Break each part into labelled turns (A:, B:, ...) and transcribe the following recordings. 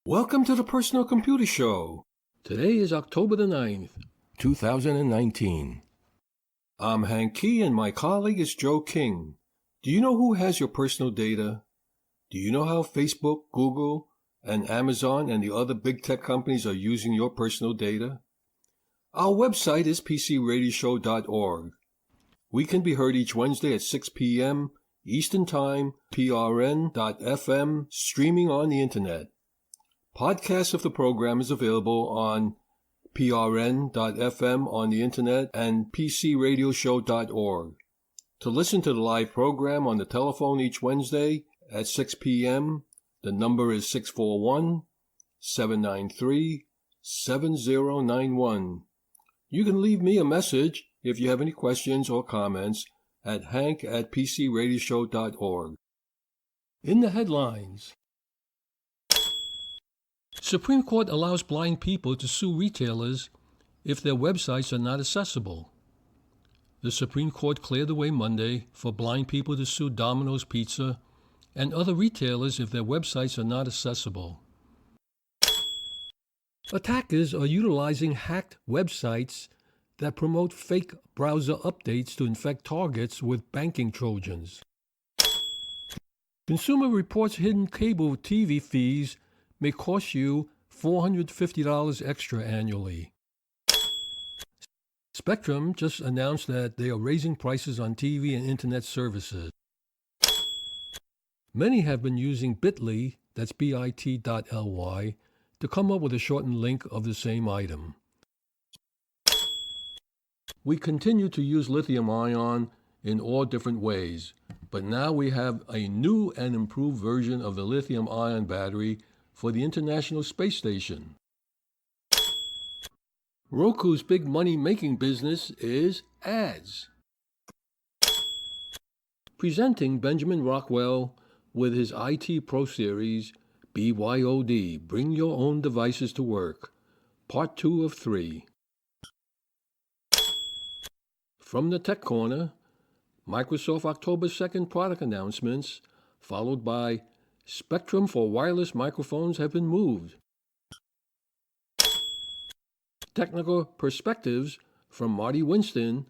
A: Welcome to the Personal Computer Show. Today is October the 9th, 2019. I'm Hank Key and my colleague is Joe King. Do you know who has your personal data? Do you know how Facebook, Google, and Amazon and the other big tech companies are using your personal data? Our website is pcradioshow.org. We can be heard each Wednesday at 6 p.m. Eastern Time, prn.fm, streaming on the Internet. Podcasts of the program is available on prn.fm on the Internet and pcradioshow.org. To listen to the live program on the telephone each Wednesday at 6 p.m., the number is 641-793-7091. You can leave me a message if you have any questions or comments at hank@pcradioshow.org. In the headlines, Supreme Court allows blind people to sue retailers if their websites are not accessible. The Supreme Court cleared the way Monday for blind people to sue Domino's Pizza and other retailers if their websites are not accessible. Attackers are utilizing hacked websites that promote fake browser updates to infect targets with banking Trojans. Consumer Reports hidden cable TV fees may cost you $450 extra annually. Spectrum just announced that they are raising prices on TV and internet services. Many have been using bit.ly, that's bit.ly, to come up with a shortened link of the same item. We continue to use lithium-ion in all different ways, but now we have a new and improved version of the lithium-ion battery for the International Space Station. Roku's big money-making business is ads. Presenting Benjamin Rockwell with his IT Pro Series, BYOD, Bring Your Own Devices to Work, Part 2 of 3. From the Tech Corner, Microsoft October 2nd product announcements, followed by Spectrum for wireless microphones have been moved. Technical perspectives from Marty Winston.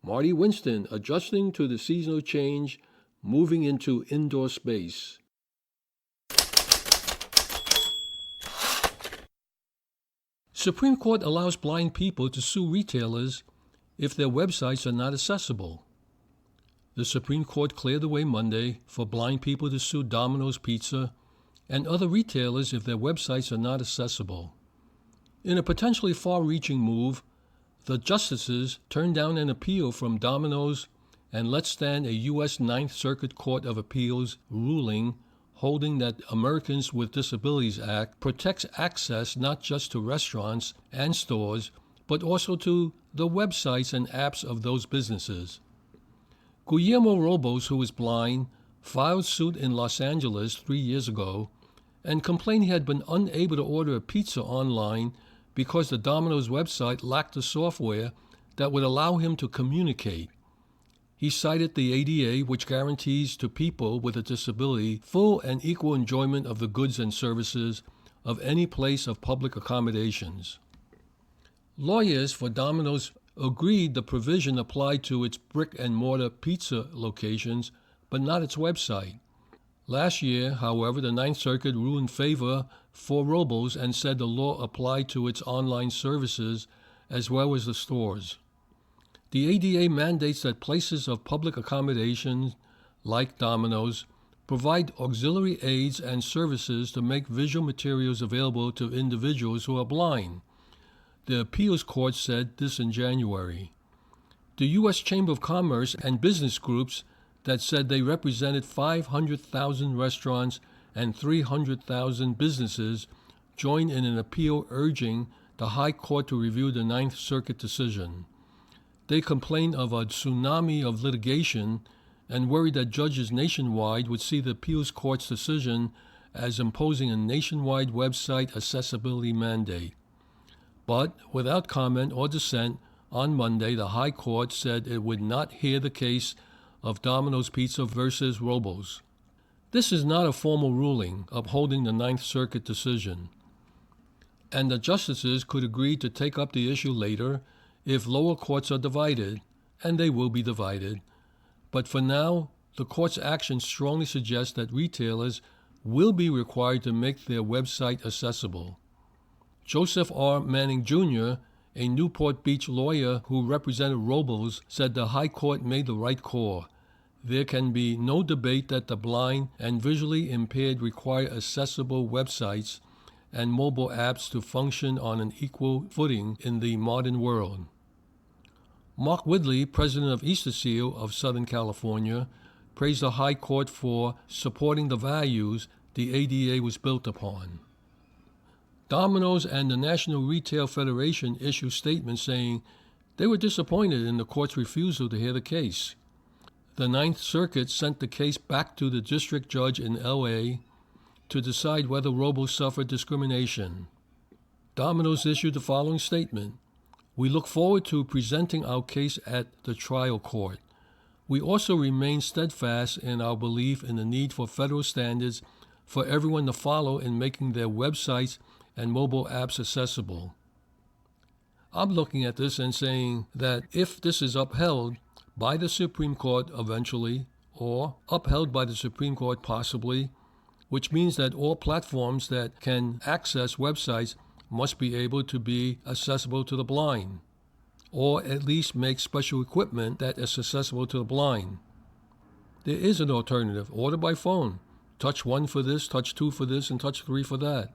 A: Marty Winston adjusting to the seasonal change, moving into indoor space. Supreme Court allows blind people to sue retailers if their websites are not accessible. The Supreme Court cleared the way Monday for blind people to sue Domino's Pizza and other retailers if their websites are not accessible. In a potentially far-reaching move, the justices turned down an appeal from Domino's and let stand a U.S. Ninth Circuit Court of Appeals ruling holding that Americans with Disabilities Act protects access not just to restaurants and stores, but also to the websites and apps of those businesses. Guillermo Robles, who is blind, filed suit in Los Angeles 3 years ago and complained he had been unable to order a pizza online because the Domino's website lacked the software that would allow him to communicate. He cited the ADA, which guarantees to people with a disability full and equal enjoyment of the goods and services of any place of public accommodations. Lawyers for Domino's agreed the provision applied to its brick-and-mortar pizza locations, but not its website. Last year, however, the Ninth Circuit ruled in favor for Robles and said the law applied to its online services as well as the stores. The ADA mandates that places of public accommodation, like Domino's, provide auxiliary aids and services to make visual materials available to individuals who are blind. The appeals court said this in January. The U.S. Chamber of Commerce and business groups that said they represented 500,000 restaurants and 300,000 businesses joined in an appeal urging the High Court to review the Ninth Circuit decision. They complained of a tsunami of litigation and worried that judges nationwide would see the appeals court's decision as imposing a nationwide website accessibility mandate. But without comment or dissent, on Monday, the High Court said it would not hear the case of Domino's Pizza versus Robles. This is not a formal ruling upholding the Ninth Circuit decision, and the justices could agree to take up the issue later if lower courts are divided, and they will be divided. But for now, the court's actions strongly suggest that retailers will be required to make their website accessible. Joseph R. Manning Jr., a Newport Beach lawyer who represented Robles, said the High Court made the right call. There can be no debate that the blind and visually impaired require accessible websites and mobile apps to function on an equal footing in the modern world. Mark Whitley, president of Easter Seal of Southern California, praised the High Court for supporting the values the ADA was built upon. Domino's and the National Retail Federation issued statements saying they were disappointed in the court's refusal to hear the case. The Ninth Circuit sent the case back to the district judge in L.A. to decide whether Robles suffered discrimination. Domino's issued the following statement: "We look forward to presenting our case at the trial court. We also remain steadfast in our belief in the need for federal standards for everyone to follow in making their websites and mobile apps accessible." I'm looking at this and saying that if this is upheld by the Supreme Court eventually, or upheld by the Supreme Court possibly, which means that all platforms that can access websites must be able to be accessible to the blind, or at least make special equipment that is accessible to the blind. There is an alternative: order by phone. Touch 1 for this, touch 2 for this, and touch 3 for that.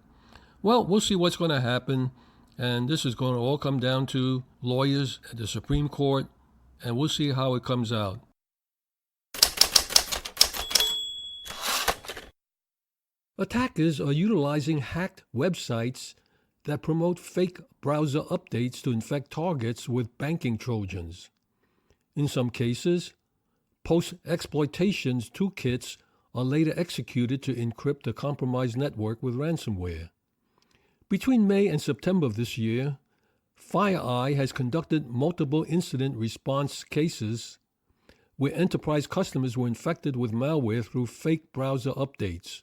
A: Well, we'll see what's going to happen, and this is going to all come down to lawyers at the Supreme Court, and we'll see how it comes out. Attackers are utilizing hacked websites that promote fake browser updates to infect targets with banking Trojans. In some cases, post-exploitation toolkits are later executed to encrypt the compromised network with ransomware. Between May and September of this year, FireEye has conducted multiple incident response cases where enterprise customers were infected with malware through fake browser updates.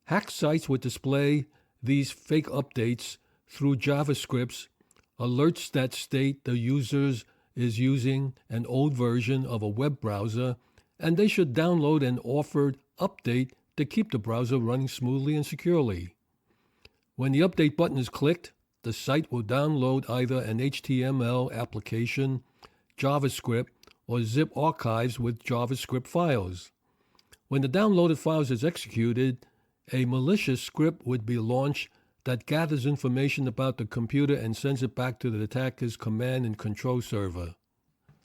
A: Hacked sites would display these fake updates through JavaScript, alerts that state the user is using an old version of a web browser and they should download an offered update to keep the browser running smoothly and securely. When the update button is clicked, the site will download either an HTML application, JavaScript, or zip archives with JavaScript files. When the downloaded files is executed, a malicious script would be launched that gathers information about the computer and sends it back to the attacker's command and control server.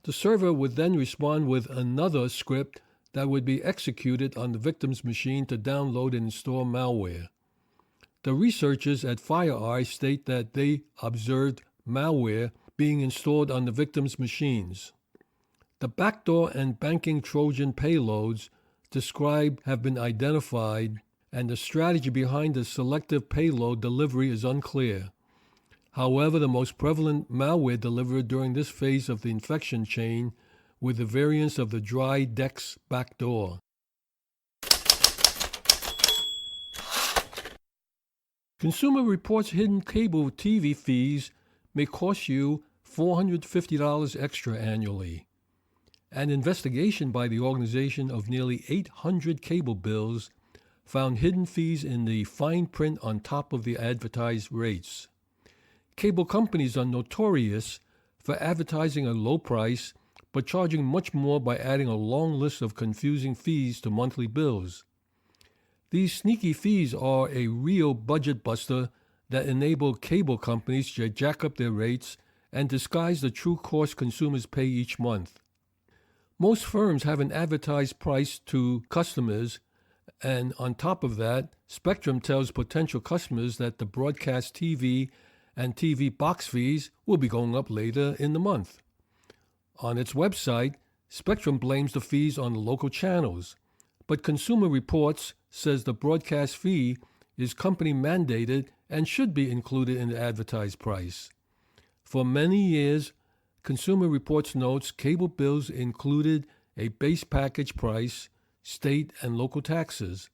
A: The server would then respond with another script that would be executed on the victim's machine to download and install malware. The researchers at FireEye state that they observed malware being installed on the victim's machines. The backdoor and banking Trojan payloads described have been identified, and the strategy behind the selective payload delivery is unclear. However, the most prevalent malware delivered during this phase of the infection chain were the variants of the dry DEX backdoor. Consumer Reports hidden cable TV fees may cost you $450 extra annually. An investigation by the organization of nearly 800 cable bills found hidden fees in the fine print on top of the advertised rates. Cable companies are notorious for advertising a low price but charging much more by adding a long list of confusing fees to monthly bills. These sneaky fees are a real budget buster that enable cable companies to jack up their rates and disguise the true cost consumers pay each month. Most firms have an advertised price to customers, and on top of that, Spectrum tells potential customers that the broadcast TV and TV box fees will be going up later in the month. On its website, Spectrum blames the fees on the local channels, but Consumer Reports says the broadcast fee is company mandated and should be included in the advertised price. For many years, Consumer Reports notes cable bills included a base package price, state and local taxes,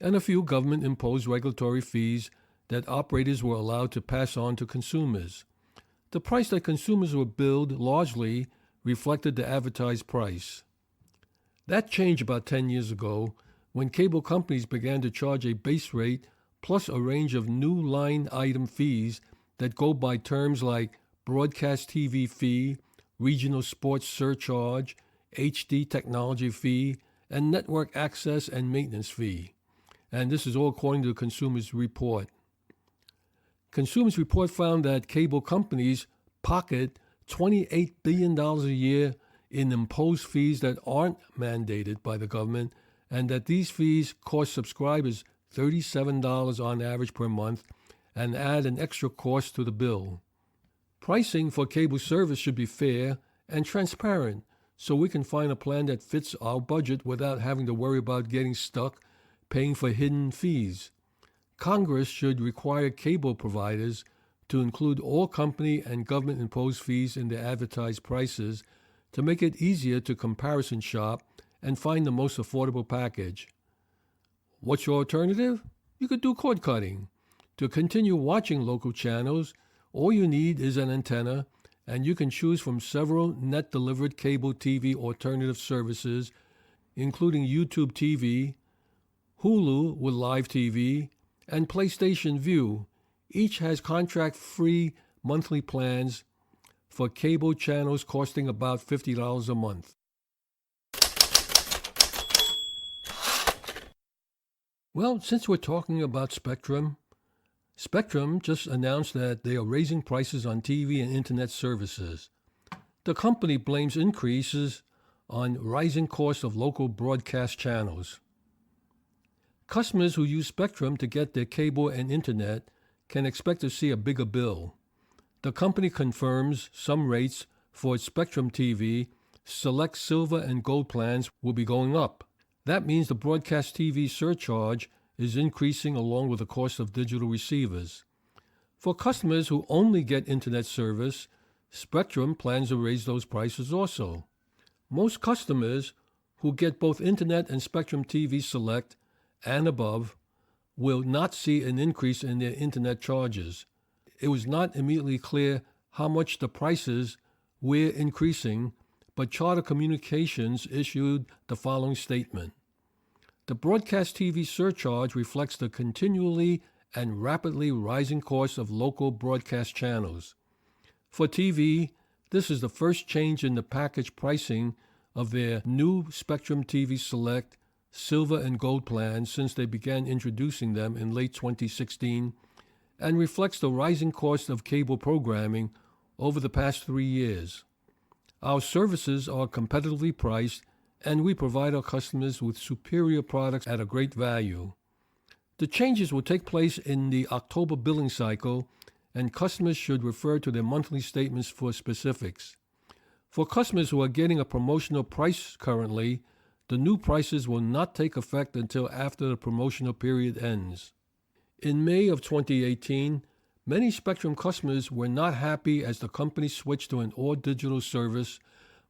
A: and a few government-imposed regulatory fees that operators were allowed to pass on to consumers. The price that consumers were billed largely reflected the advertised price. That changed about 10 years ago when cable companies began to charge a base rate plus a range of new line item fees that go by terms like broadcast TV fee, regional sports surcharge, HD technology fee, and network access and maintenance fee. And this is all according to the Consumers Report. Consumers Report found that cable companies pocket $28 billion a year in imposed fees that aren't mandated by the government, and that these fees cost subscribers $37 on average per month and add an extra cost to the bill. Pricing for cable service should be fair and transparent so we can find a plan that fits our budget without having to worry about getting stuck paying for hidden fees. Congress should require cable providers to include all company and government-imposed fees in their advertised prices to make it easier to comparison shop and find the most affordable package. What's your alternative? You could do cord cutting. To continue watching local channels, all you need is an antenna, and you can choose from several net-delivered cable TV alternative services, including YouTube TV, Hulu with live TV, and PlayStation Vue. Each has contract-free monthly plans for cable channels costing about $50 a month. Well, since we're talking about Spectrum just announced that they are raising prices on TV and internet services. The company blames increases on rising costs of local broadcast channels. Customers who use Spectrum to get their cable and internet can expect to see a bigger bill. The company confirms some rates for its Spectrum TV select silver and gold plans will be going up. That means the broadcast TV surcharge is increasing along with the cost of digital receivers. For customers who only get internet service, Spectrum plans to raise those prices also. Most customers who get both internet and Spectrum TV Select and above will not see an increase in their internet charges. It was not immediately clear how much the prices were increasing, but Charter Communications issued the following statement. The broadcast TV surcharge reflects the continually and rapidly rising costs of local broadcast channels. For TV, this is the first change in the package pricing of their new Spectrum TV Select, Silver and Gold plans since they began introducing them in late 2016, and reflects the rising cost of cable programming over the past 3 years. Our services are competitively priced, and we provide our customers with superior products at a great value. The changes will take place in the October billing cycle, and customers should refer to their monthly statements for specifics. For customers who are getting a promotional price currently, the new prices will not take effect until after the promotional period ends. In May of 2018, many Spectrum customers were not happy as the company switched to an all-digital service,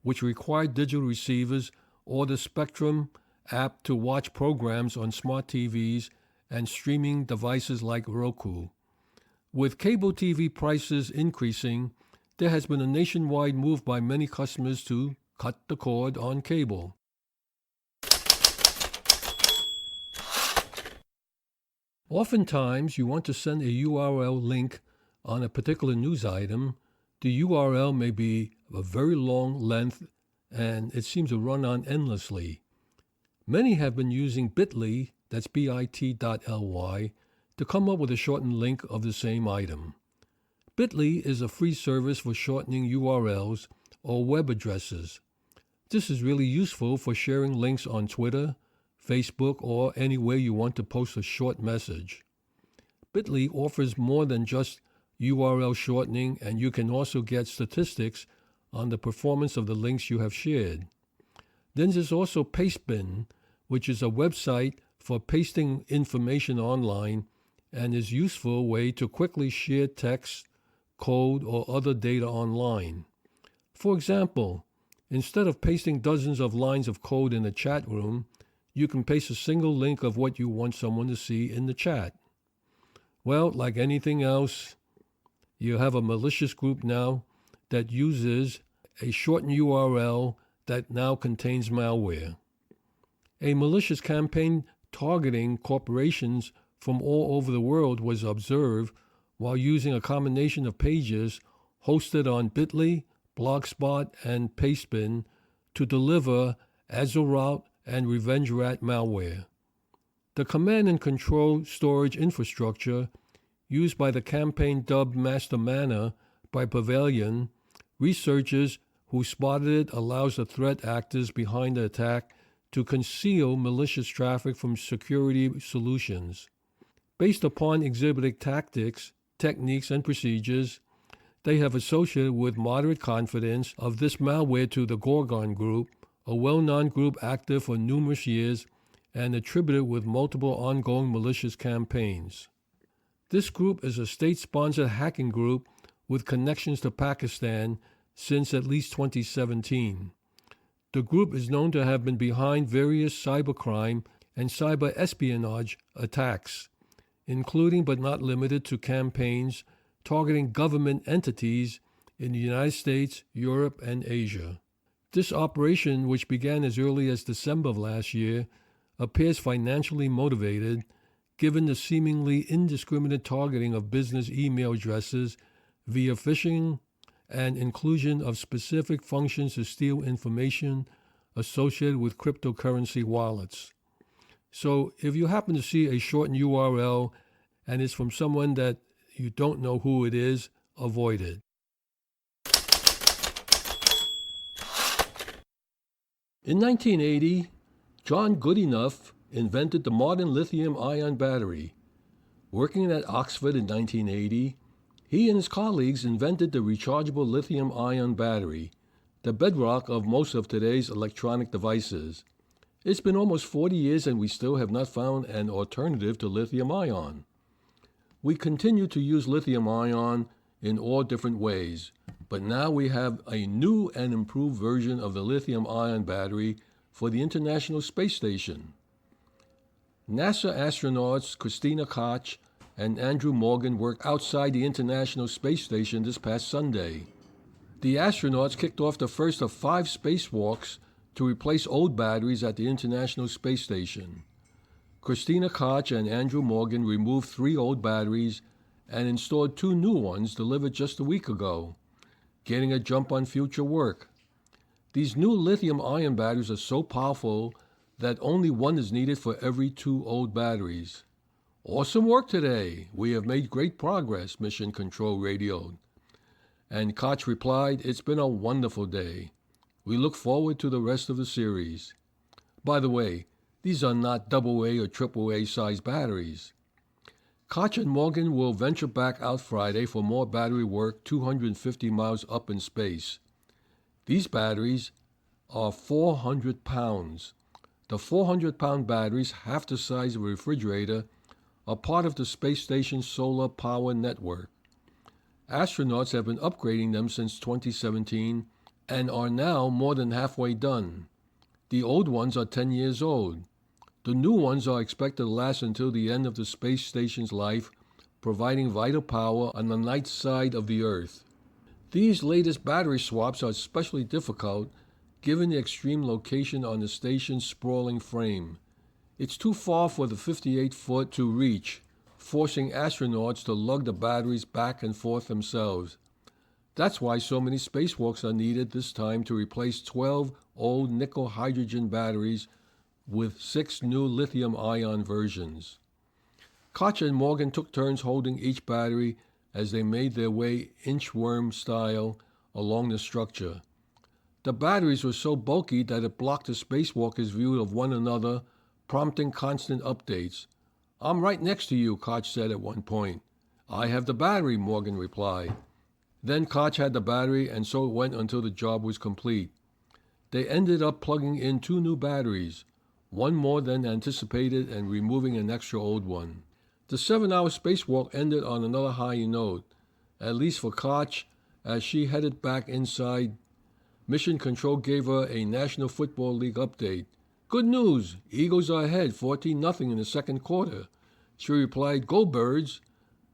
A: which required digital receivers or the Spectrum app to watch programs on smart TVs and streaming devices like Roku. With cable TV prices increasing, there has been a nationwide move by many customers to cut the cord on cable. Oftentimes, you want to send a URL link on a particular news item. The URL may be a very long length and it seems to run on endlessly. Many have been using bit.ly, that's bit.ly, to come up with a shortened link of the same item. Bit.ly is a free service for shortening URLs or web addresses. This is really useful for sharing links on Twitter, Facebook, or anywhere you want to post a short message. Bit.ly offers more than just URL shortening, and you can also get statistics on the performance of the links you have shared. Then there's also Pastebin, which is a website for pasting information online and is a useful way to quickly share text, code, or other data online. For example, instead of pasting dozens of lines of code in a chat room, you can paste a single link of what you want someone to see in the chat. Well, like anything else, you have a malicious group now that uses a shortened URL that now contains malware. A malicious campaign targeting corporations from all over the world was observed while using a combination of pages hosted on Bitly, Blogspot, and Pastebin to deliver Azorout and RevengeRat malware. The command and control storage infrastructure used by the campaign dubbed Master Mana by Pavilion, researchers who spotted it allows the threat actors behind the attack to conceal malicious traffic from security solutions. Based upon exhibiting tactics, techniques, and procedures, they have associated with moderate confidence of this malware to the Gorgon Group, a well-known group active for numerous years and attributed with multiple ongoing malicious campaigns. This group is a state-sponsored hacking group with connections to Pakistan since at least 2017. The group is known to have been behind various cybercrime and cyber espionage attacks, including but not limited to campaigns targeting government entities in the United States, Europe, and Asia. This operation, which began as early as December of last year, appears financially motivated given the seemingly indiscriminate targeting of business email addresses via phishing and inclusion of specific functions to steal information associated with cryptocurrency wallets. So if you happen to see a shortened URL and it's from someone that you don't know who it is, avoid it. In 1980, John Goodenough invented the modern lithium-ion battery. Working at Oxford in 1980, he and his colleagues invented the rechargeable lithium-ion battery, the bedrock of most of today's electronic devices. It's been almost 40 years and we still have not found an alternative to lithium-ion. We continue to use lithium-ion in all different ways, but now we have a new and improved version of the lithium-ion battery for the International Space Station. NASA astronauts Christina Koch and Andrew Morgan worked outside the International Space Station this past Sunday. The astronauts kicked off the first of 5 spacewalks to replace old batteries at the International Space Station. Christina Koch and Andrew Morgan removed 3 old batteries and installed 2 new ones delivered just a week ago, getting a jump on future work. These new lithium-ion batteries are so powerful that only one is needed for every 2 old batteries. Awesome work today. We have made great progress, Mission Control radioed. And Koch replied, "It's been a wonderful day. We look forward to the rest of the series." By the way, these are not AA or AAA size batteries. Koch and Morgan will venture back out Friday for more battery work 250 miles up in space. These batteries are 400 pounds. The 400-pound batteries, half the size of a refrigerator, are part of the space station's solar power network. Astronauts have been upgrading them since 2017 and are now more than halfway done. The old ones are 10 years old. The new ones are expected to last until the end of the space station's life, providing vital power on the night side of the Earth. These latest battery swaps are especially difficult given the extreme location on the station's sprawling frame. It's too far for the 58-foot to reach, forcing astronauts to lug the batteries back and forth themselves. That's why so many spacewalks are needed this time to replace 12 old nickel-hydrogen batteries with 6 new lithium-ion versions. Koch and Morgan took turns holding each battery as they made their way inchworm style along the structure. The batteries were so bulky that it blocked the spacewalkers' view of one another, prompting constant updates. "I'm right next to you," Koch said at one point. "I have the battery," Morgan replied. Then Koch had the battery, and so it went until the job was complete. They ended up plugging in 2 new batteries, one more than anticipated, and removing an extra old one. The 7-hour spacewalk ended on another high note, at least for Koch, as she headed back inside. Mission Control gave her a National Football League update. Good news, Eagles are ahead 14-0 in the second quarter. She replied, "Go Birds."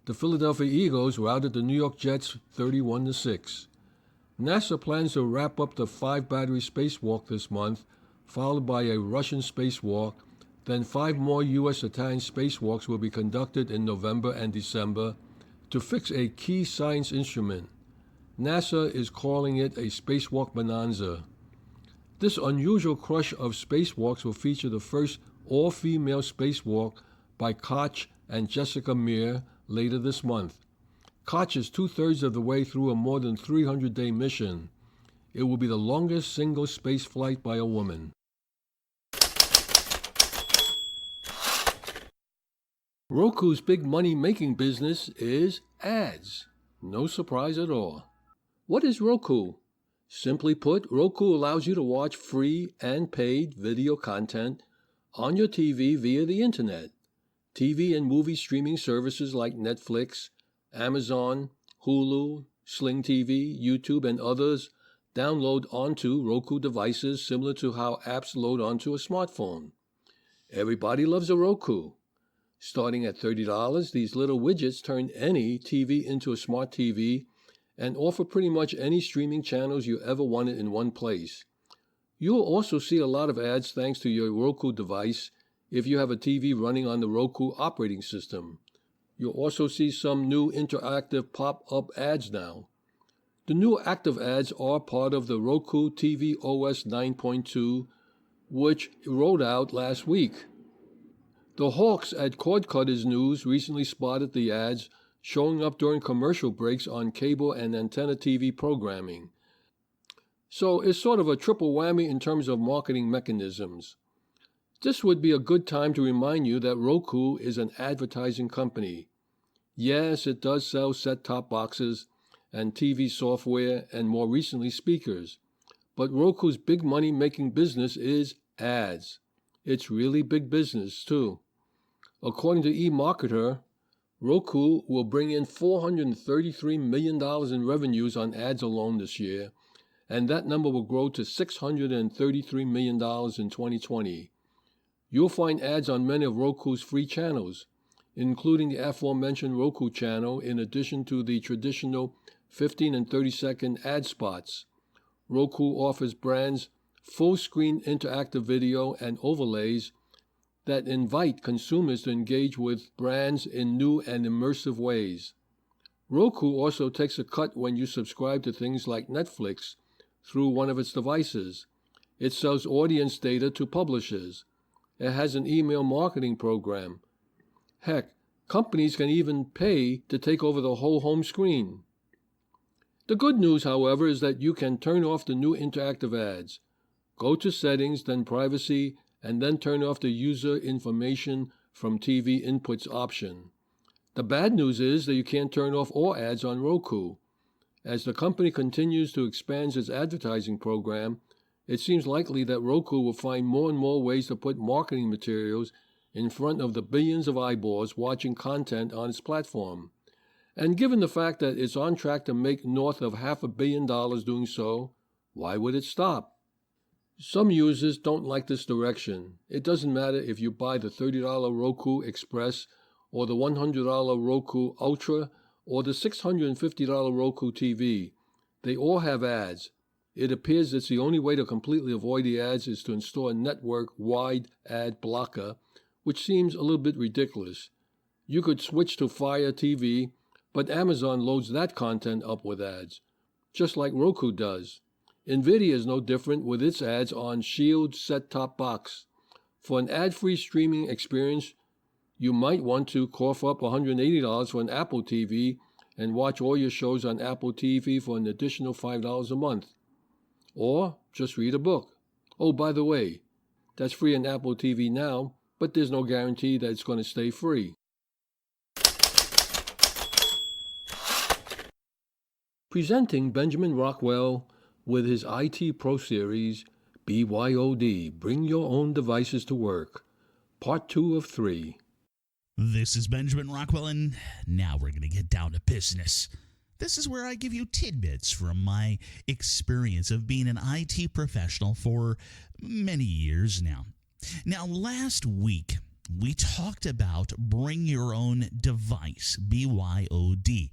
A: The Philadelphia Eagles routed the New York Jets 31-6. NASA plans to wrap up the 5-battery spacewalk this month, followed by a Russian spacewalk. Then 5 more U.S. Italian spacewalks will be conducted in November and December to fix a key science instrument. NASA is calling it a spacewalk bonanza. This unusual crush of spacewalks will feature the first all-female spacewalk by Koch and Jessica Meir later this month. Koch is 2/3 of the way through a more than 300-day mission. It will be the longest single space flight by a woman. Roku's big money-making business is ads. No surprise at all. What is Roku? Simply put, Roku allows you to watch free and paid video content on your TV via the internet. TV and movie streaming services like Netflix, Amazon, Hulu, Sling TV, YouTube, and others download onto Roku devices similar to how apps load onto a smartphone. Everybody loves a Roku. Starting at $30, these little widgets turn any TV into a smart TV and offer pretty much any streaming channels you ever wanted in one place. You'll also see a lot of ads thanks to your Roku device if you have a TV running on the Roku operating system. You'll also see some new interactive pop-up ads now. The new active ads are part of the Roku TV OS 9.2, which rolled out last week. The Hawks at Cord Cutters News recently spotted the ads showing up during commercial breaks on cable and antenna TV programming. So it's sort of a triple whammy in terms of marketing mechanisms. This would be a good time to remind you that Roku is an advertising company. Yes, it does sell set-top boxes and TV software and more recently speakers. But Roku's big money-making business is ads. It's really big business too. According to eMarketer, Roku will bring in $433 million in revenues on ads alone this year, and that number will grow to $633 million in 2020. You'll find ads on many of Roku's free channels, including the aforementioned Roku channel, in addition to the traditional 15 and 30-second ad spots. Roku offers brands full-screen interactive video and overlays that invite consumers to engage with brands in new and immersive ways. Roku also takes a cut when you subscribe to things like Netflix through one of its devices. It sells audience data to publishers. It has an email marketing program. Heck, companies can even pay to take over the whole home screen. The good news, however, is that you can turn off the new interactive ads. Go to Settings, then Privacy, and then turn off the User Information from TV Inputs option. The bad news is that you can't turn off all ads on Roku. As the company continues to expand its advertising program, it seems likely that Roku will find more and more ways to put marketing materials in front of the billions of eyeballs watching content on its platform. And given the fact that it's on track to make north of $500 million doing so, why would it stop? Some users don't like this direction. It doesn't matter if you buy the $30 Roku Express or the $100 Roku Ultra or the $650 Roku TV. They all have ads. It appears it's the only way to completely avoid the ads is to install a network-wide ad blocker, which seems a little bit ridiculous. You could switch to Fire TV, but Amazon loads that content up with ads, just like Roku does. NVIDIA is no different with its ads on Shield set-top box. For an ad-free streaming experience, you might want to cough up $180 for an Apple TV and watch all your shows on Apple TV for an additional $5 a month. Or just read a book. Oh, by the way, that's free on Apple TV now, but there's no guarantee that it's going to stay free. Presenting Benjamin Rockwell with his IT Pro Series, BYOD, Bring Your Own Devices to Work, Part 2 of 3.
B: This is Benjamin Rockwell, and now we're going to get down to business. This is where I give you tidbits from my experience of being an IT professional for many years now. Now, last week, we talked about bring your own device, BYOD.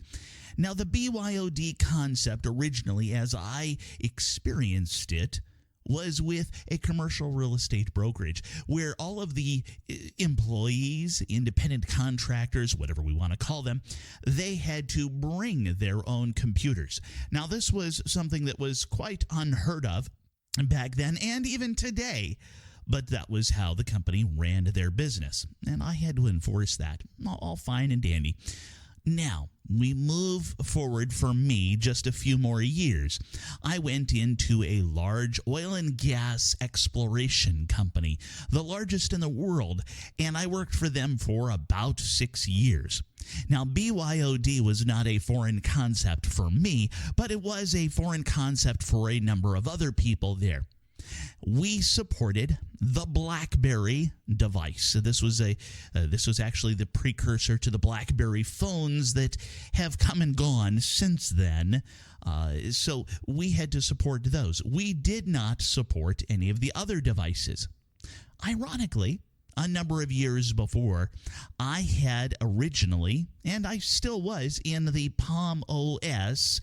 B: Now, the BYOD concept originally, as I experienced it, was with a commercial real estate brokerage where all of the employees, independent contractors, whatever we want to call them, they had to bring their own computers. Now, this was something that was quite unheard of back then and even today, but that was how the company ran their business, and I had to enforce that. All fine and dandy. Now, we move forward for me just a few more years. I went into a large oil and gas exploration company, the largest in the world, and I worked for them for about 6 years. Now, BYOD was not a foreign concept for me, but it was a foreign concept for a number of other people there. We supported the BlackBerry device. So this was actually the precursor to the BlackBerry phones that have come and gone since then. So we had to support those. We did not support any of the other devices. Ironically, a number of years before, I had originally, and I still was, in the Palm OS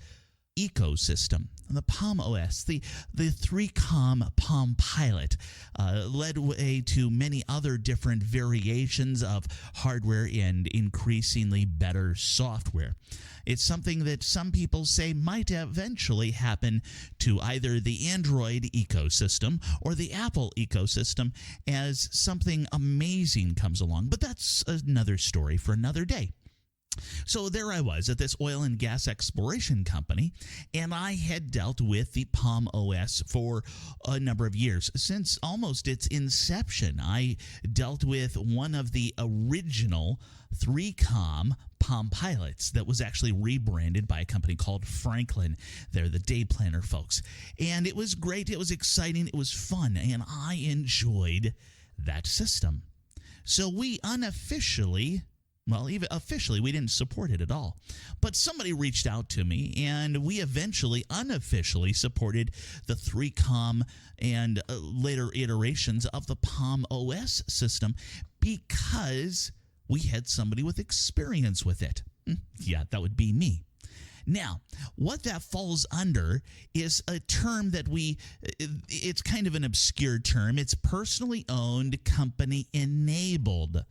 B: ecosystem. The Palm OS, the 3Com Palm Pilot, led way to many other different variations of hardware and increasingly better software. It's something that some people say might eventually happen to either the Android ecosystem or the Apple ecosystem as something amazing comes along. But that's another story for another day. So there I was at this oil and gas exploration company, and I had dealt with the Palm OS for a number of years. Since almost its inception, I dealt with one of the original 3Com Palm Pilots that was actually rebranded by a company called Franklin. They're the day planner folks. And it was great. It was exciting. It was fun. And I enjoyed that system. So we unofficially... Well, even officially, we didn't support it at all. But somebody reached out to me, and we eventually, unofficially supported the 3Com and later iterations of the Palm OS system because we had somebody with experience with it. Yeah, that would be me. Now, what that falls under is a term that it's kind of an obscure term. It's personally owned, company enabled.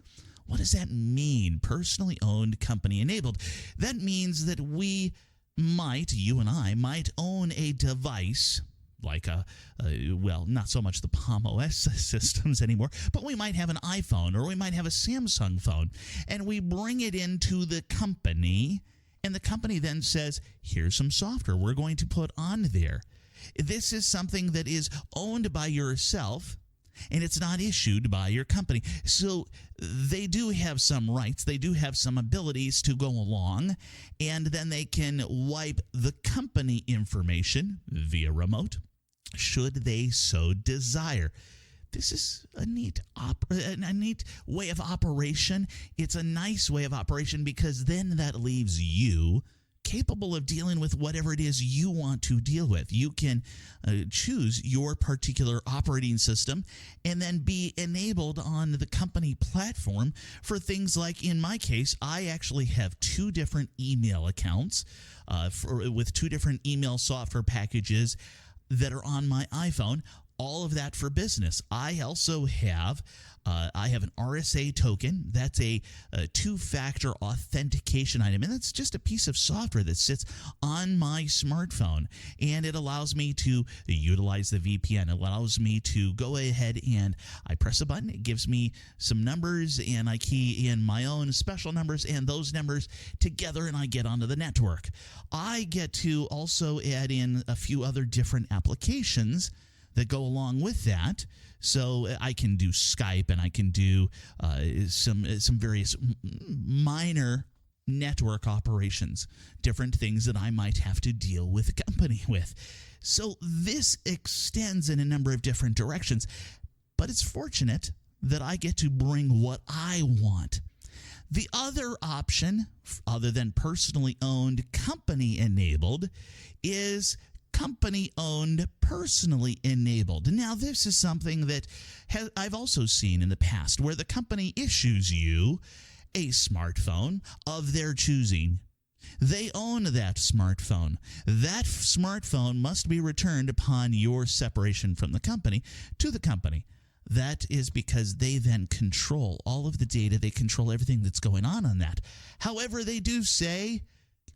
B: What does that mean? Personally owned, company enabled. That means that you and I might own a device like not so much the Palm OS systems anymore, but we might have an iPhone or we might have a Samsung phone, and we bring it into the company, and the company then says, here's some software we're going to put on there. This is something that is owned by yourself, and it's not issued by your company. So they do have some rights. They do have some abilities to go along, and then they can wipe the company information via remote, should they so desire. This is a neat way of operation. It's a nice way of operation because then that leaves you capable of dealing with whatever it is you want to deal with. You can choose your particular operating system and then be enabled on the company platform for things like, in my case, I actually have 2 different email accounts with 2 different email software packages that are on my iPhone. All of that for business. I also have an RSA token. That's a 2-factor authentication item, and that's just a piece of software that sits on my smartphone, and it allows me to utilize the VPN. It allows me to go ahead and I press a button. It gives me some numbers, and I key in my own special numbers and those numbers together, and I get onto the network. I get to also add in a few other different applications that go along with that. So I can do Skype, and I can do some various minor network operations, different things that I might have to deal with the company with. So this extends in a number of different directions, but it's fortunate that I get to bring what I want. The other option, other than personally owned, company enabled, is company-owned, personally enabled. Now, this is something that I've also seen in the past, where the company issues you a smartphone of their choosing. They own that smartphone. That smartphone must be returned upon your separation from the company to the company. That is because they then control all of the data. They control everything that's going on that. However, they do say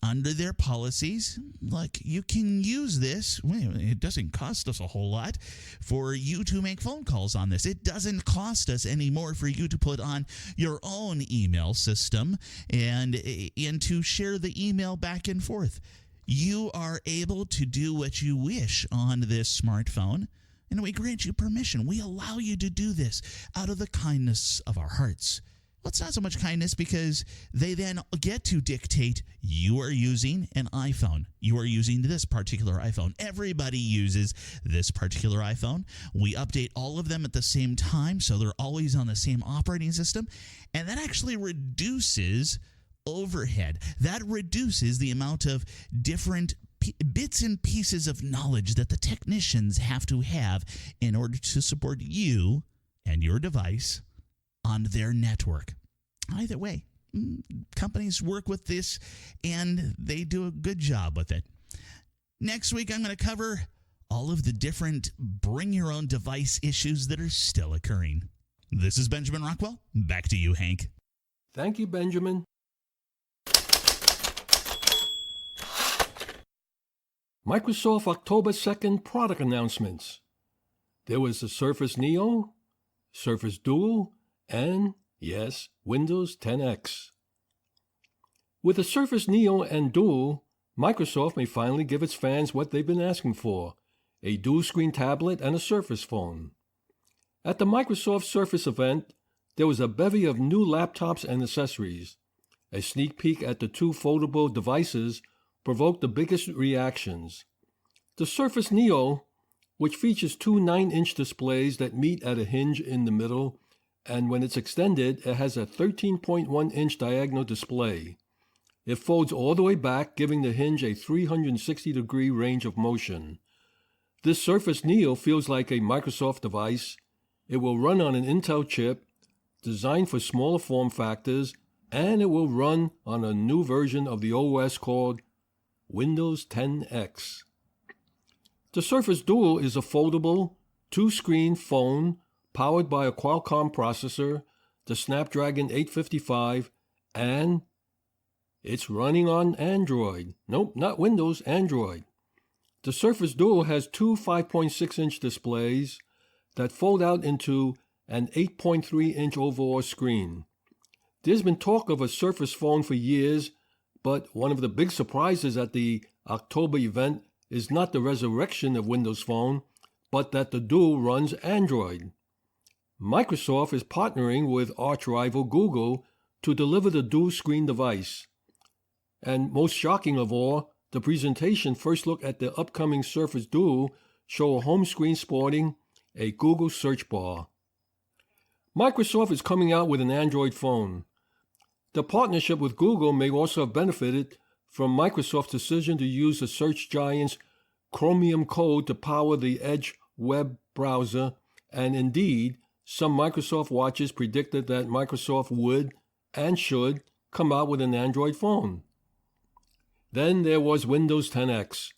B: under their policies, like, you can use this. It doesn't cost us a whole lot for you to make phone calls on this. It doesn't cost us any more for you to put on your own email system and to share the email back and forth. You are able to do what you wish on this smartphone, and we grant you permission. We allow you to do this out of the kindness of our hearts. Well, it's not so much kindness, because they then get to dictate, you are using an iPhone. You are using this particular iPhone. Everybody uses this particular iPhone. We update all of them at the same time, so they're always on the same operating system. And that actually reduces overhead. That reduces the amount of different bits and pieces of knowledge that the technicians have to have in order to support you and your device on their network. Either way, companies work with this, and they do a good job with it. Next week, I'm going to cover all of the different bring your own device issues that are still occurring. This is Benjamin Rockwell. Back to you, Hank.
A: Thank you, Benjamin. Microsoft October 2nd product announcements. There was the Surface Neo, Surface Duo, and, yes, Windows 10X. With the Surface Neo and Duo, Microsoft may finally give its fans what they've been asking for, a dual-screen tablet and a Surface phone. At the Microsoft Surface event, there was a bevy of new laptops and accessories. A sneak peek at the two foldable devices provoked the biggest reactions. The Surface Neo, which features two 9-inch displays that meet at a hinge in the middle, and when it's extended, it has a 13.1-inch diagonal display. It folds all the way back, giving the hinge a 360-degree range of motion. This Surface Neo feels like a Microsoft device. It will run on an Intel chip, designed for smaller form factors, and it will run on a new version of the OS called Windows 10X. The Surface Duo is a foldable, two-screen phone powered by a Qualcomm processor, the Snapdragon 855, and it's running on Android. Nope, not Windows, Android. The Surface Duo has two 5.6-inch displays that fold out into an 8.3-inch overall screen. There's been talk of a Surface phone for years, but one of the big surprises at the October event is not the resurrection of Windows Phone, but that the Duo runs Android. Microsoft is partnering with arch-rival Google to deliver the dual-screen device. And most shocking of all, the presentation first look at the upcoming Surface Duo show a home screen sporting a Google search bar. Microsoft is coming out with an Android phone. The partnership with Google may also have benefited from Microsoft's decision to use the search giant's Chromium code to power the Edge web browser, and indeed, some Microsoft watches predicted that Microsoft would and should come out with an Android phone. Then there was Windows 10X.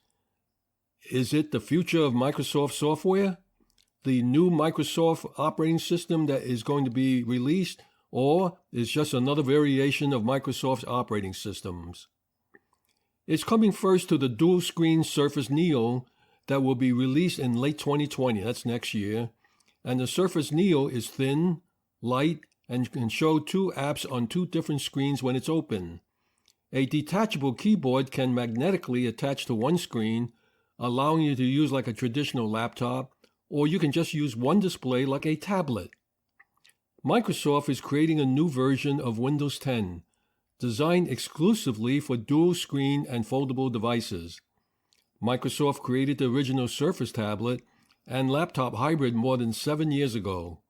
A: Is it the future of Microsoft software? The new Microsoft operating system that is going to be released, or is just another variation of Microsoft's operating systems? It's coming first to the dual-screen Surface Neo that will be released in late 2020, that's next year, and the Surface Neo is thin, light, and can show two apps on two different screens when it's open. A detachable keyboard can magnetically attach to one screen, allowing you to use like a traditional laptop, or you can just use one display like a tablet. Microsoft is creating a new version of Windows 10, designed exclusively for dual-screen and foldable devices. Microsoft created the original Surface tablet and laptop hybrid more than 7 years ago.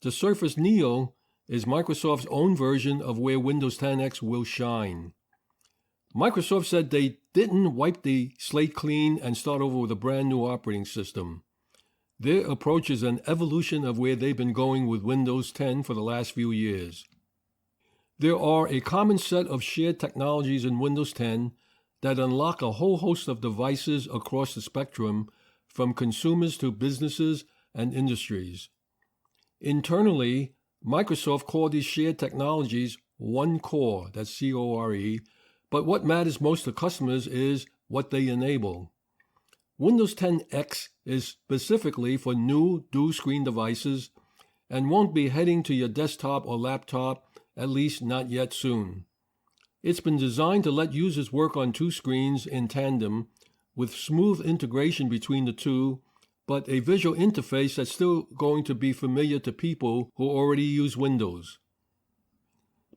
A: The Surface Neo is Microsoft's own version of where Windows 10X will shine. Microsoft said they didn't wipe the slate clean and start over with a brand new operating system. Their approach is an evolution of where they've been going with Windows 10 for the last few years. There are a common set of shared technologies in Windows 10 that unlock a whole host of devices across the spectrum, from consumers to businesses and industries. Internally, Microsoft called these shared technologies One Core, that's C-O-R-E, but what matters most to customers is what they enable. Windows 10 X is specifically for new dual-screen devices and won't be heading to your desktop or laptop, at least not yet soon. It's been designed to let users work on two screens in tandem with smooth integration between the two, but a visual interface that's still going to be familiar to people who already use Windows.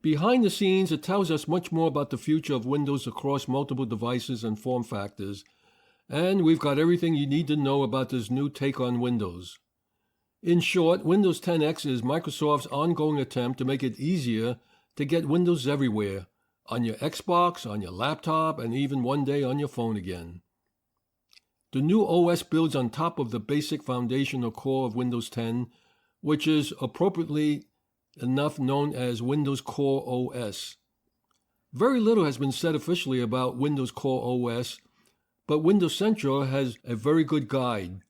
A: Behind the scenes, it tells us much more about the future of Windows across multiple devices and form factors, and we've got everything you need to know about this new take on Windows. In short, Windows 10 X is Microsoft's ongoing attempt to make it easier to get Windows everywhere, on your Xbox, on your laptop, and even one day on your phone again. The new OS builds on top of the basic foundational core of Windows 10, which is appropriately enough known as Windows Core OS. Very little has been said officially about Windows Core OS, but Windows Central has a very good guide.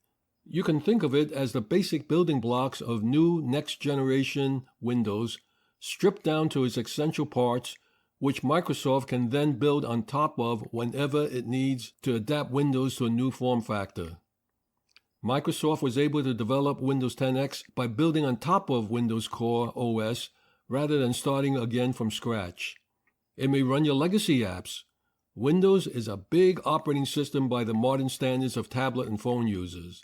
A: You can think of it as the basic building blocks of new next-generation Windows, stripped down to its essential parts, which Microsoft can then build on top of whenever it needs to adapt Windows to a new form factor. Microsoft was able to develop Windows 10 X by building on top of Windows Core OS rather than starting again from scratch. It may run your legacy apps. Windows is a big operating system by the modern standards of tablet and phone users.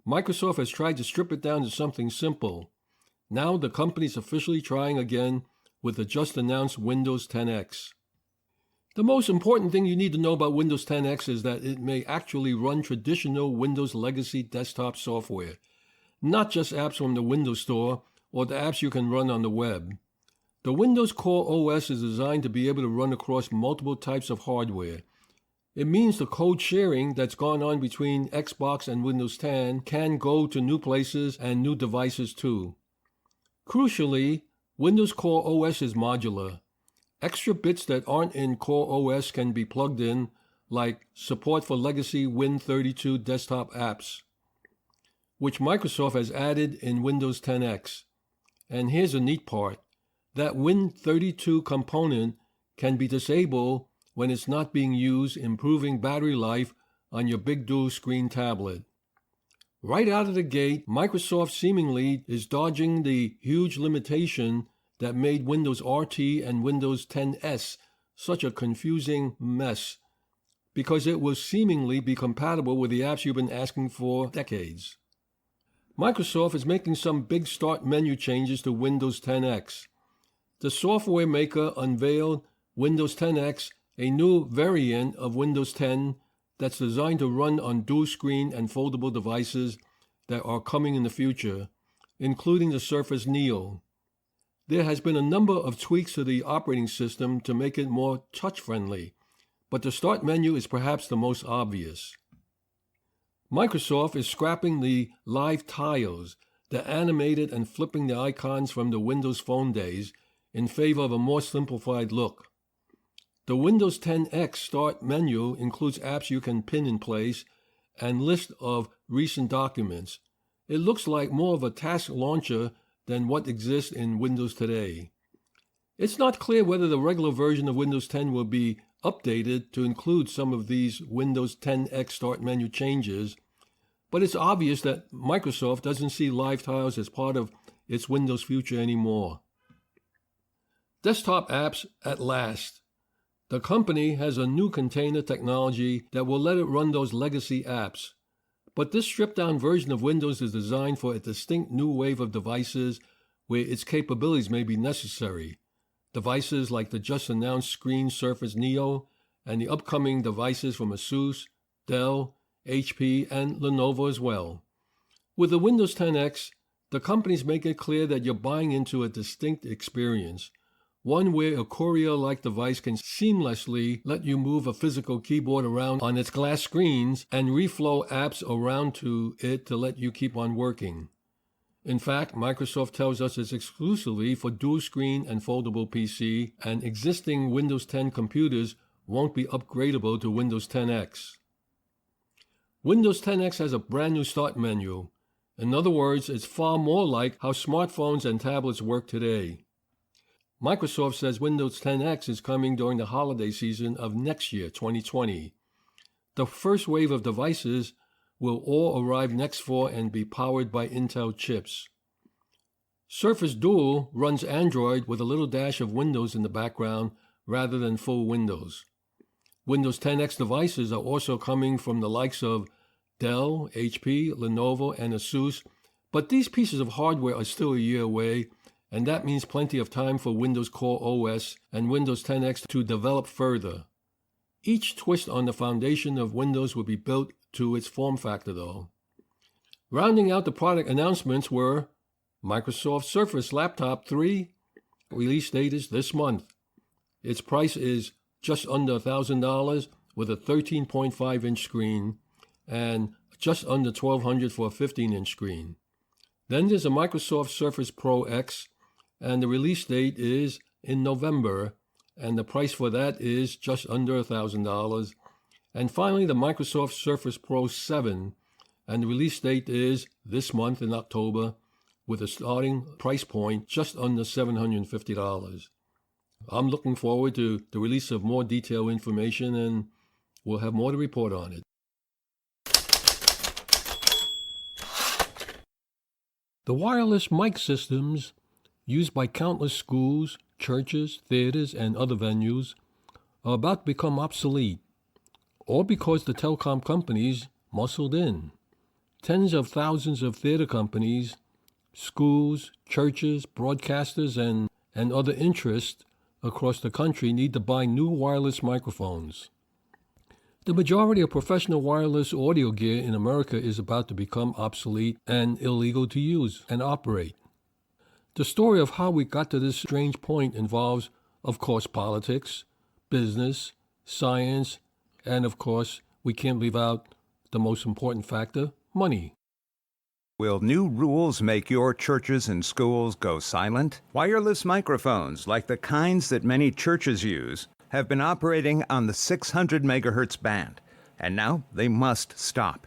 A: Microsoft has tried to strip it down to something simple. Now the company's officially trying again with the just-announced Windows 10 X. The most important thing you need to know about Windows 10 X is that it may actually run traditional Windows legacy desktop software, not just apps from the Windows Store or the apps you can run on the web. The Windows Core OS is designed to be able to run across multiple types of hardware. It means the code sharing that's gone on between Xbox and Windows 10 can go to new places and new devices too. Crucially, Windows Core OS is modular. Extra bits that aren't in Core OS can be plugged in, like support for legacy Win32 desktop apps, which Microsoft has added in Windows 10 X. And here's a neat part. That Win32 component can be disabled when it's not being used, improving battery life on your big dual-screen tablet. Right out of the gate, Microsoft seemingly is dodging the huge limitation that made Windows RT and Windows 10S such a confusing mess, because it will seemingly be compatible with the apps you've been asking for decades. Microsoft is making some big start menu changes to Windows 10 X. The software maker unveiled Windows 10 X, a new variant of Windows 10 that's designed to run on dual-screen and foldable devices that are coming in the future, including the Surface Neo. There has been a number of tweaks to the operating system to make it more touch-friendly, but the Start menu is perhaps the most obvious. Microsoft is scrapping the live tiles, the animated and flipping the icons from the Windows Phone days, in favor of a more simplified look. The Windows 10 X Start menu includes apps you can pin in place and list of recent documents. It looks like more of a task launcher than what exists in Windows today. It's not clear whether the regular version of Windows 10 will be updated to include some of these Windows 10 X Start menu changes, but it's obvious that Microsoft doesn't see live tiles as part of its Windows future anymore. Desktop apps at last. The company has a new container technology that will let it run those legacy apps. But this stripped-down version of Windows is designed for a distinct new wave of devices where its capabilities may be necessary. Devices like the just-announced Screen Surface Neo and the upcoming devices from Asus, Dell, HP, and Lenovo as well. With the Windows 10 X, the companies make it clear that you're buying into a distinct experience, One where a courier-like device can seamlessly let you move a physical keyboard around on its glass screens and reflow apps around to it to let you keep on working. In fact, Microsoft tells us it's exclusively for dual-screen and foldable PC, and existing Windows 10 computers won't be upgradable to Windows 10X. Windows 10X has a brand new start menu. In other words, it's far more like how smartphones and tablets work today. Microsoft says Windows 10X is coming during the holiday season of next year, 2020. The first wave of devices will all arrive next fall and be powered by Intel chips. Surface Duo runs Android with a little dash of Windows in the background rather than full Windows. Windows 10X devices are also coming from the likes of Dell, HP, Lenovo, and Asus, but these pieces of hardware are still a year away, and that means plenty of time for Windows Core OS and Windows 10X to develop further. Each twist on the foundation of Windows will be built to its form factor, though. Rounding out the product announcements were Microsoft Surface Laptop 3. Release date is this month. Its price is just under $1,000 with a 13.5-inch screen and just under $1,200 for a 15-inch screen. Then there's a Microsoft Surface Pro X, and the release date is in November, and the price for that is just under $1,000. And finally, the Microsoft Surface Pro 7, and the release date is this month in October, with a starting price point just under $750. I'm looking forward to the release of more detailed information, and we'll have more to report on it. The wireless mic systems used by countless schools, churches, theaters, and other venues are about to become obsolete, all because the telecom companies muscled in. Tens of thousands of theater companies, schools, churches, broadcasters, and other interests across the country need to buy new wireless microphones. The majority of professional wireless audio gear in America is about to become obsolete and illegal to use and operate. The story of how we got to this strange point involves, of course, politics, business, science, and of course, we can't leave out the most important factor, money.
C: Will new rules make your churches and schools go silent? Wireless microphones, like the kinds that many churches use, have been operating on the 600 megahertz band, and now they must stop.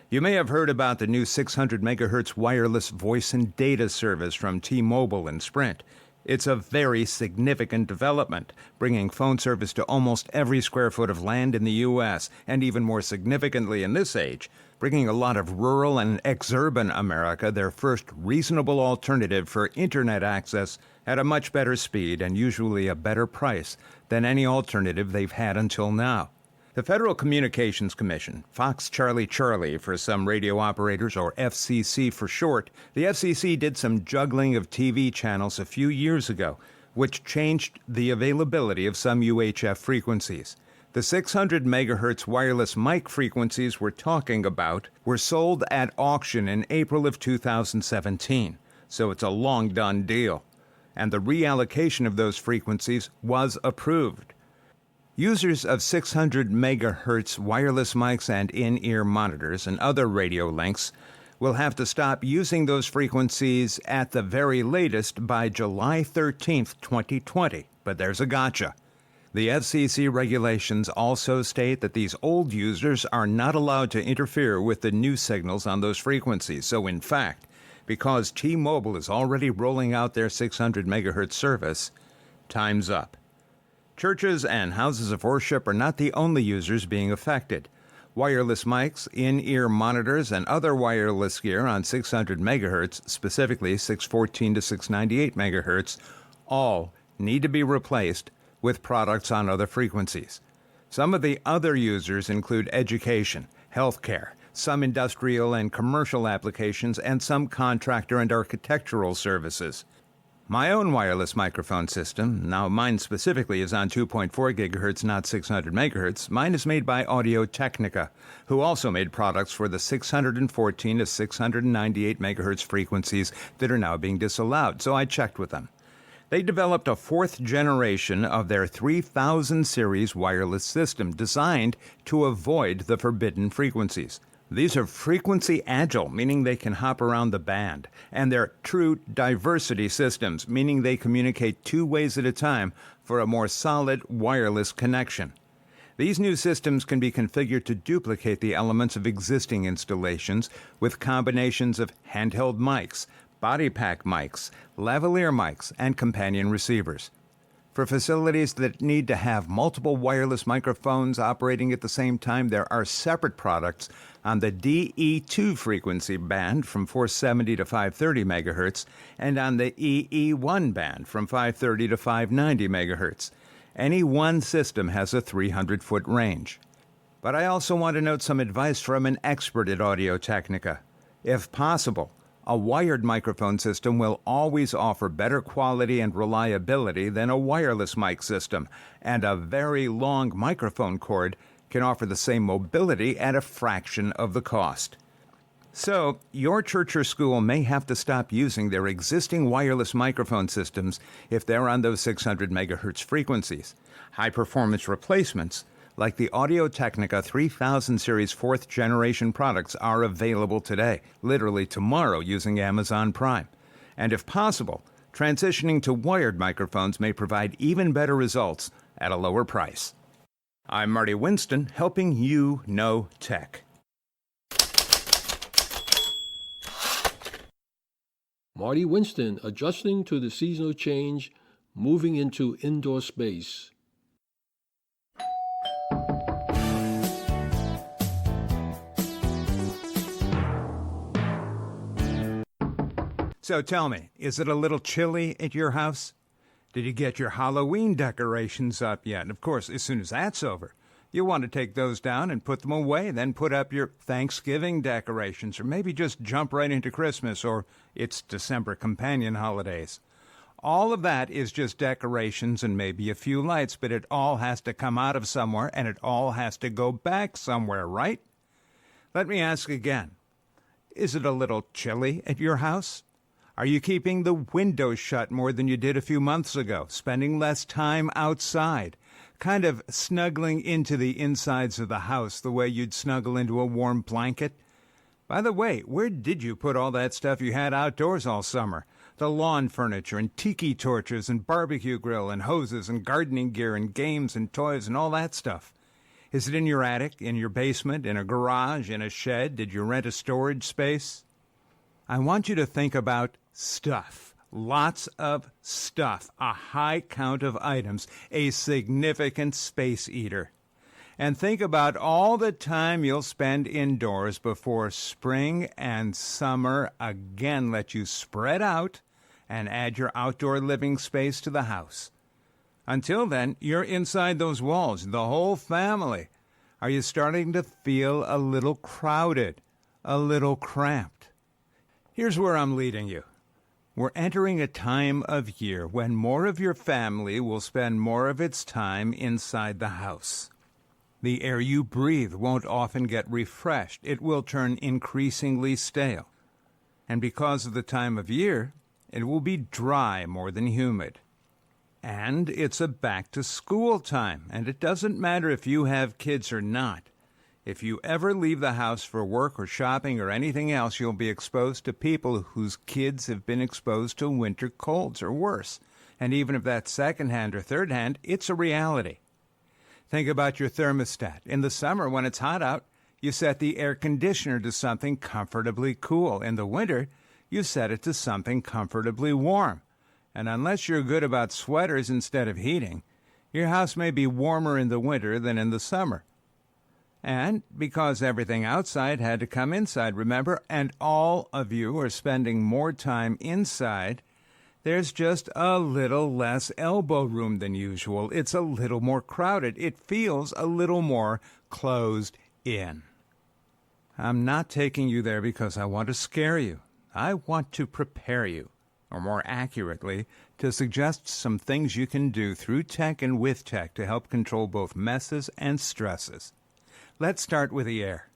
C: You may have heard about the new 600 megahertz wireless voice and data service from T-Mobile and Sprint. It's a very significant development, bringing phone service to almost every square foot of land in the U.S., and even more significantly in this age, bringing a lot of rural and exurban America their first reasonable alternative for internet access at a much better speed and usually a better price than any alternative they've had until now. The Federal Communications Commission, Fox Charlie Charlie for some radio operators, or FCC for short, the FCC did some juggling of TV channels a few years ago, which changed the availability of some UHF frequencies. The 600 megahertz wireless mic frequencies we're talking about were sold at auction in April of 2017, so it's a long-done deal. And the reallocation of those frequencies was approved. Users of 600 megahertz wireless mics and in-ear monitors and other radio links will have to stop using those frequencies at the very latest by July 13th, 2020. But there's a gotcha. The FCC regulations also state that these old users are not allowed to interfere with the new signals on those frequencies. So in fact, because T-Mobile is already rolling out their 600 megahertz service, time's up. Churches and houses of worship are not the only users being affected. Wireless mics, in-ear monitors, and other wireless gear on 600 megahertz, specifically 614 to 698 megahertz, all need to be replaced with products on other frequencies. Some of the other users include education, healthcare, some industrial and commercial applications, and some contractor and architectural services. My own wireless microphone system, now mine specifically is on 2.4 gigahertz, not 600 megahertz. Mine is made by Audio-Technica, who also made products for the 614 to 698 megahertz frequencies that are now being disallowed, so I checked with them. They developed a fourth generation of their 3000 series wireless system designed to avoid the forbidden frequencies. These are frequency agile, meaning they can hop around the band, and they're true diversity systems, meaning they communicate 2 ways at a time for a more solid wireless connection. These new systems can be configured to duplicate the elements of existing installations with combinations of handheld mics, body pack mics, lavalier mics, and companion receivers. For facilities that need to have multiple wireless microphones operating at the same time, there are separate products on the DE2 frequency band from 470 to 530 MHz and on the EE1 band from 530 to 590 MHz. Any one system has a 300-foot range. But I also want to note some advice from an expert at Audio-Technica. If possible, a wired microphone system will always offer better quality and reliability than a wireless mic system, and a very long microphone cord can offer the same mobility at a fraction of the cost. So, your church or school may have to stop using their existing wireless microphone systems if they're on those 600 megahertz frequencies. High-performance replacements, like the Audio-Technica 3000 series 4th generation products, are available today, literally tomorrow, using Amazon Prime. And if possible, transitioning to wired microphones may provide even better results at a lower price. I'm Marty Winston, helping you know tech.
A: Marty Winston, adjusting to the seasonal change, moving into indoor space.
C: So tell me, is it a little chilly at your house? Did you get your Halloween decorations up yet? And of course, as soon as that's over, you want to take those down and put them away, then put up your Thanksgiving decorations, or maybe just jump right into Christmas or its December companion holidays. All of that is just decorations and maybe a few lights, but it all has to come out of somewhere, and it all has to go back somewhere, right? Let me ask again. Is it a little chilly at your house? Are you keeping the windows shut more than you did a few months ago, spending less time outside, kind of snuggling into the insides of the house the way you'd snuggle into a warm blanket? By the way, where did you put all that stuff you had outdoors all summer? The lawn furniture and tiki torches and barbecue grill and hoses and gardening gear and games and toys and all that stuff. Is it in your attic, in your basement, in a garage, in a shed? Did you rent a storage space? I want you to think about stuff. Lots of stuff. A high count of items. A significant space eater. And think about all the time you'll spend indoors before spring and summer again let you spread out and add your outdoor living space to the house. Until then, you're inside those walls, the whole family. Are you starting to feel a little crowded, a little cramped? Here's where I'm leading you. We're entering a time of year when more of your family will spend more of its time inside the house. The air you breathe won't often get refreshed. It will turn increasingly stale. And because of the time of year, it will be dry more than humid. And it's a back-to-school time, and it doesn't matter if you have kids or not. If you ever leave the house for work or shopping or anything else, you'll be exposed to people whose kids have been exposed to winter colds or worse. And even if that's secondhand or thirdhand, it's a reality. Think about your thermostat. In the summer, when it's hot out, you set the air conditioner to something comfortably cool. In the winter, you set it to something comfortably warm. And unless you're good about sweaters instead of heating, your house may be warmer in the winter than in the summer. And because everything outside had to come inside, remember, and all of you are spending more time inside, there's just a little less elbow room than usual. It's a little more crowded. It feels a little more closed in. I'm not taking you there because I want to scare you. I want to prepare you, or more accurately, to suggest some things you can do through tech and with tech to help control both messes and stresses. Let's start with the air.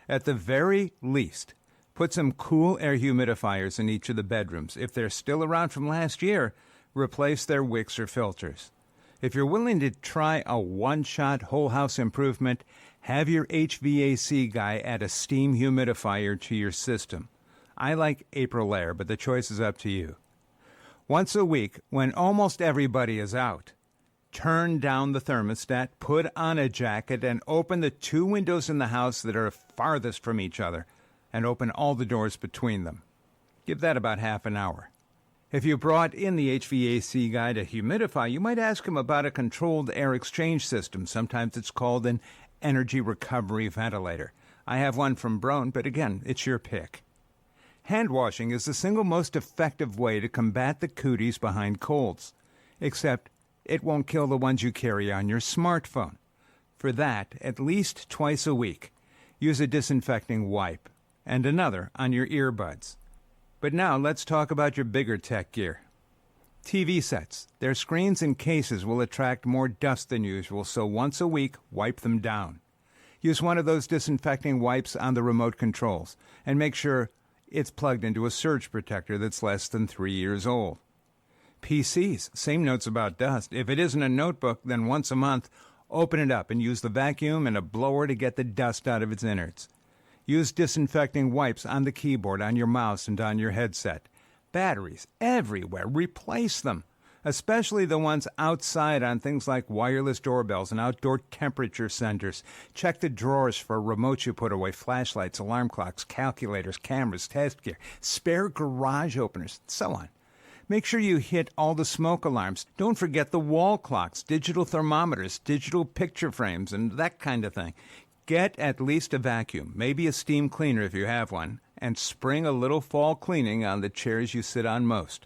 C: At the very least, put some cool air humidifiers in each of the bedrooms. If they're still around from last year, replace their wicks or filters. If you're willing to try a one-shot whole house improvement, have your HVAC guy add a steam humidifier to your system. I like Aprilaire, but the choice is up to you. Once a week, when almost everybody is out, turn down the thermostat, put on a jacket, and open the 2 windows in the house that are farthest from each other, and open all the doors between them. Give that about half an hour. If you brought in the HVAC guy to humidify, you might ask him about a controlled air exchange system. Sometimes it's called an energy recovery ventilator. I have one from Brown, but again, it's your pick. Hand washing is the single most effective way to combat the cooties behind colds, except it won't kill the ones you carry on your smartphone. For that, at least twice a week, use a disinfecting wipe and another on your earbuds. But now let's talk about your bigger tech gear. TV sets. Their screens and cases will attract more dust than usual, so once a week, wipe them down. Use one of those disinfecting wipes on the remote controls, and make sure it's plugged into a surge protector that's less than 3 years old. PCs, same notes about dust. If it isn't a notebook, then once a month, open it up and use the vacuum and a blower to get the dust out of its innards. Use disinfecting wipes on the keyboard, on your mouse, and on your headset. Batteries everywhere. Replace them, especially the ones outside on things like wireless doorbells and outdoor temperature sensors. Check the drawers for remotes you put away, flashlights, alarm clocks, calculators, cameras, test gear, spare garage openers, and so on. Make sure you hit all the smoke alarms. Don't forget the wall clocks, digital thermometers, digital picture frames, and that kind of thing. Get at least a vacuum, maybe a steam cleaner if you have one, and spring a little fall cleaning on the chairs you sit on most.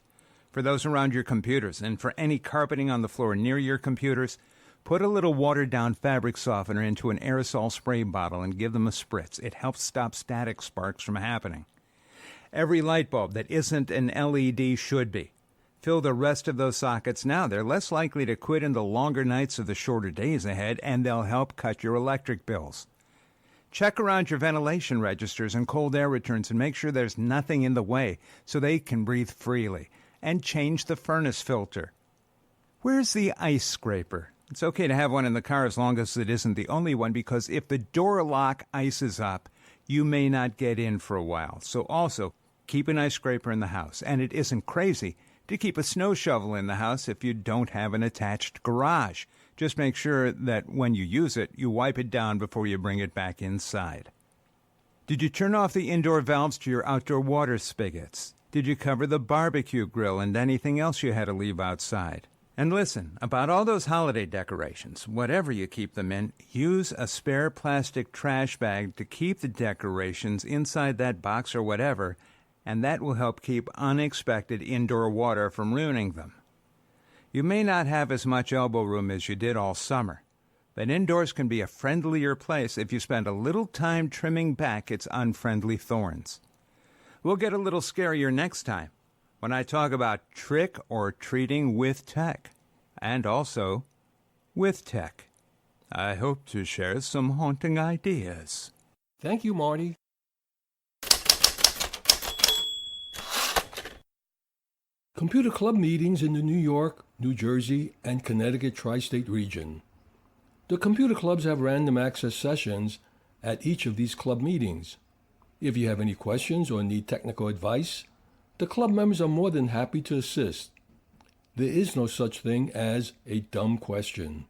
C: For those around your computers and for any carpeting on the floor near your computers, put a little watered-down fabric softener into an aerosol spray bottle and give them a spritz. It helps stop static sparks from happening. Every light bulb that isn't an LED should be. Fill the rest of those sockets now. They're less likely to quit in the longer nights of the shorter days ahead, and they'll help cut your electric bills. Check around your ventilation registers and cold air returns and make sure there's nothing in the way so they can breathe freely. And change the furnace filter. Where's the ice scraper? It's okay to have one in the car as long as it isn't the only one, because if the door lock ices up, you may not get in for a while. So also, keep an ice scraper in the house. And it isn't crazy to keep a snow shovel in the house if you don't have an attached garage. Just make sure that when you use it, you wipe it down before you bring it back inside. Did you turn off the indoor valves to your outdoor water spigots? Did you cover the barbecue grill and anything else you had to leave outside? And listen, about all those holiday decorations, whatever you keep them in, use a spare plastic trash bag to keep the decorations inside that box or whatever, and that will help keep unexpected indoor water from ruining them. You may not have as much elbow room as you did all summer, but indoors can be a friendlier place if you spend a little time trimming back its unfriendly thorns. We'll get a little scarier next time when I talk about trick or treating with tech, and also with tech. I hope to share some haunting ideas.
A: Thank you, Marty. Computer club meetings in the New York, New Jersey, and Connecticut tri-state region. The computer clubs have random access sessions at each of these club meetings. If you have any questions or need technical advice, the club members are more than happy to assist. There is no such thing as a dumb question.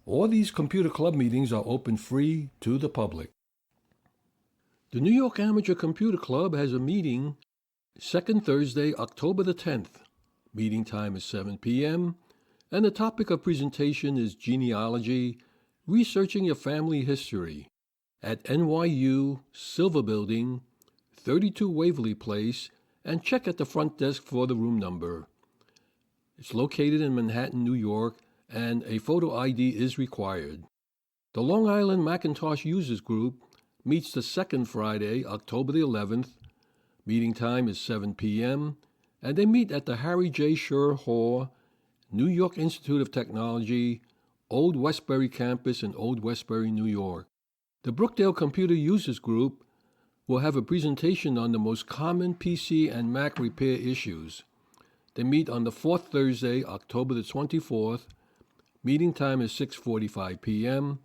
A: All these computer club meetings are open free to the public. The New York Amateur Computer Club has a meeting second Thursday, October the 10th. Meeting time is 7 p.m., and the topic of presentation is genealogy, researching your family history, at NYU Silver Building, 32 Waverly Place, and check at the front desk for the room number. It's located in Manhattan, New York, and a photo ID is required. The Long Island Macintosh Users Group meets the second Friday, October the 11th. Meeting time is 7 p.m., and they meet at the Harry J. Schur Hall, New York Institute of Technology, Old Westbury Campus in Old Westbury, New York. The Brookdale Computer Users Group will have a presentation on the most common PC and Mac repair issues. They meet on the fourth Thursday, October the 24th. Meeting time is 6:45 p.m.,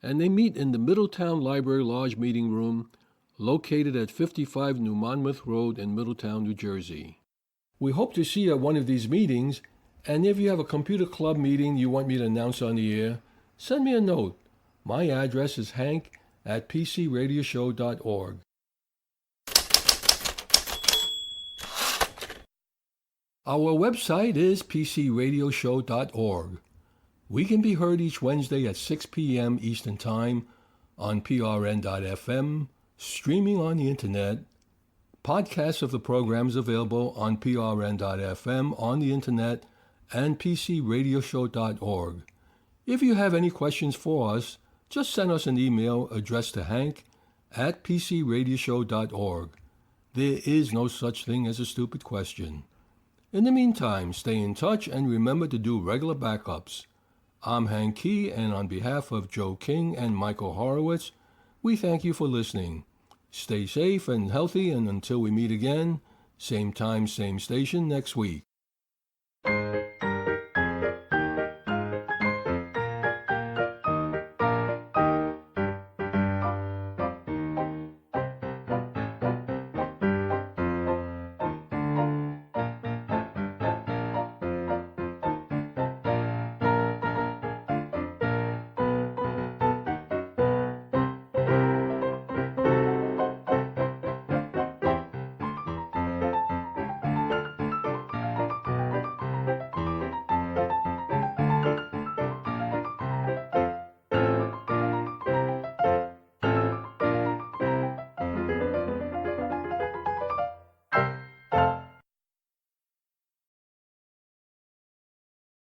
A: and they meet in the Middletown Library Large Meeting Room, located at 55 New Monmouth Road in Middletown, New Jersey. We hope to see you at one of these meetings, and if you have a computer club meeting you want me to announce on the air, send me a note. My address is hank@pcradioshow.org. Our website is pcradioshow.org. We can be heard each Wednesday at 6 p.m. Eastern Time on prn.fm, streaming on the Internet. Podcasts of the programs available on prn.fm, on the Internet, and pcradioshow.org. If you have any questions for us, just send us an email addressed to hank@pcradioshow.org. There is no such thing as a stupid question. In the meantime, stay in touch and remember to do regular backups. I'm Hank Key, and on behalf of Joe King and Michael Horowitz, we thank you for listening. Stay safe and healthy, and until we meet again, same time, same station next week.